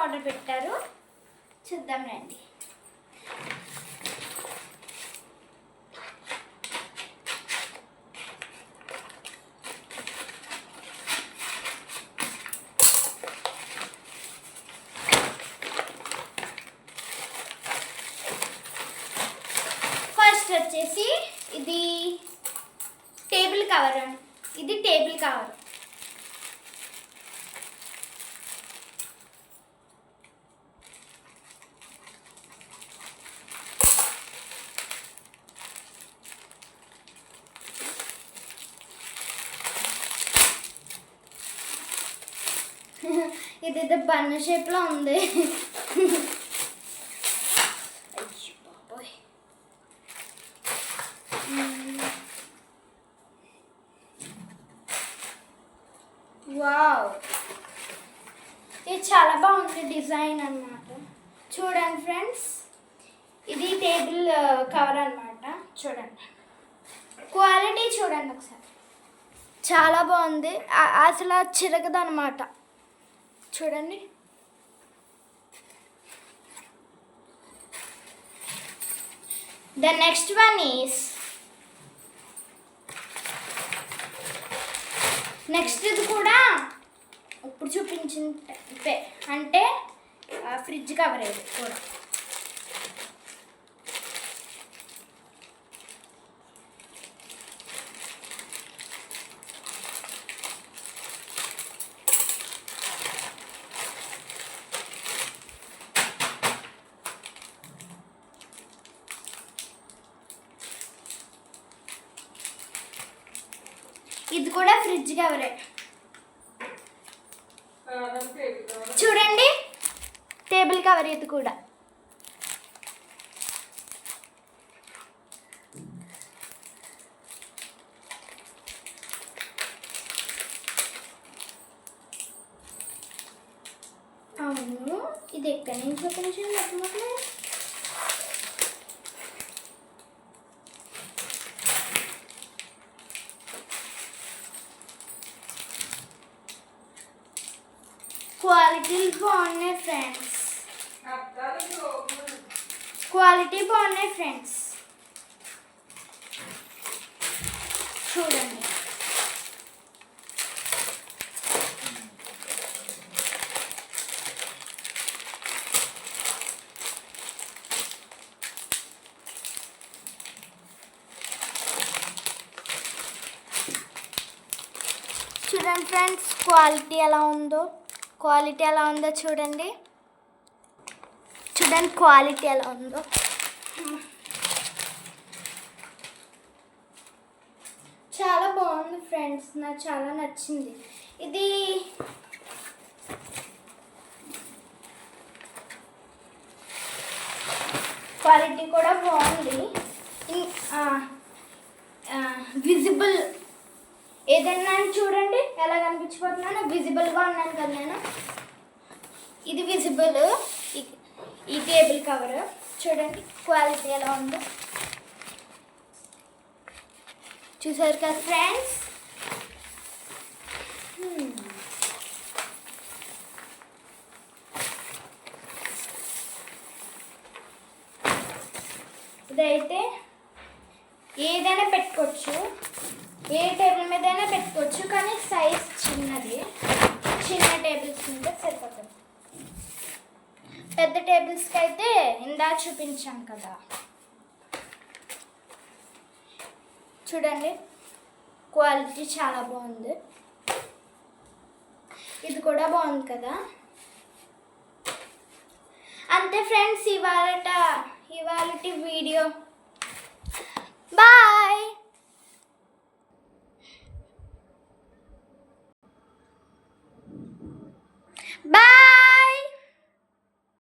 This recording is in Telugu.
ఆర్డర్ పెట్టారు. చూద్దాం రండి. ఫస్ట్ వచ్చేసి ఇది టేబుల్ కవర్ అండి. ఇది టేబుల్ కవర్. ఇది బన్ షేప్లో ఉంది. వావ్, ఇది చాలా బాగుంది డిజైన్ అన్నమాట. చూడండి ఫ్రెండ్స్, ఇది టేబుల్ కవర్ అన్నమాట. చూడండి క్వాలిటీ చూడండి ఒకసారి, చాలా బాగుంది. అసలు చిరగదు అన్నమాట. చూడండి. The next one is next ఇది కూడా ఇప్పుడు చూపించింది అంటే ఫ్రిడ్జ్ కవర్. ఇది కూడా ఇది కూడా ఫ్రిడ్జ్ కవరే. చూడండి టేబుల్ కవర్ ఇది కూడా. అవును, ఇది ఎక్కడి నుంచి ఒక నిమిషం చెప్పమట్లేదు. క్వాలిటీలు బాగున్నాయి ఫ్రెండ్స్, క్వాలిటీ బాగున్నాయి ఫ్రెండ్స్. చూడండి. చూడండి ఫ్రెండ్స్, క్వాలిటీ ఎలా ఉందో చూడండి. చూడండి క్వాలిటీ ఎలా ఉందో. చాలా బాగుంది ఫ్రెండ్స్, నాకు చాలా నచ్చింది. ఇది క్వాలిటీ కూడా బాగుంది. విజిబుల్ ఏదైనా చూడండి ఎలా కనిపించిపోతున్నాను. విజిబుల్గా ఉన్నాను కదా నేను. ఇది విజిబుల్. ఈ టేబుల్ కవర్ చూడండి క్వాలిటీ ఎలా ఉందో. చూసారు కదా ఫ్రెండ్స్. ఇదైతే ఏదైనా పెట్టుకోవచ్చు, ఏ టేబుల్ మీద అయినా పెట్టుకోవచ్చు, కానీ సైజ్ చిన్నది. చిన్న టేబుల్స్ ఉంటే సరిపోతుంది. పెద్ద టేబుల్స్కి అయితే ఇందా చూపించాం కదా. చూడండి క్వాలిటీ చాలా బాగుంది. ఇది కూడా బాగుంది కదా. అంతే ఫ్రెండ్స్, ఇవాళ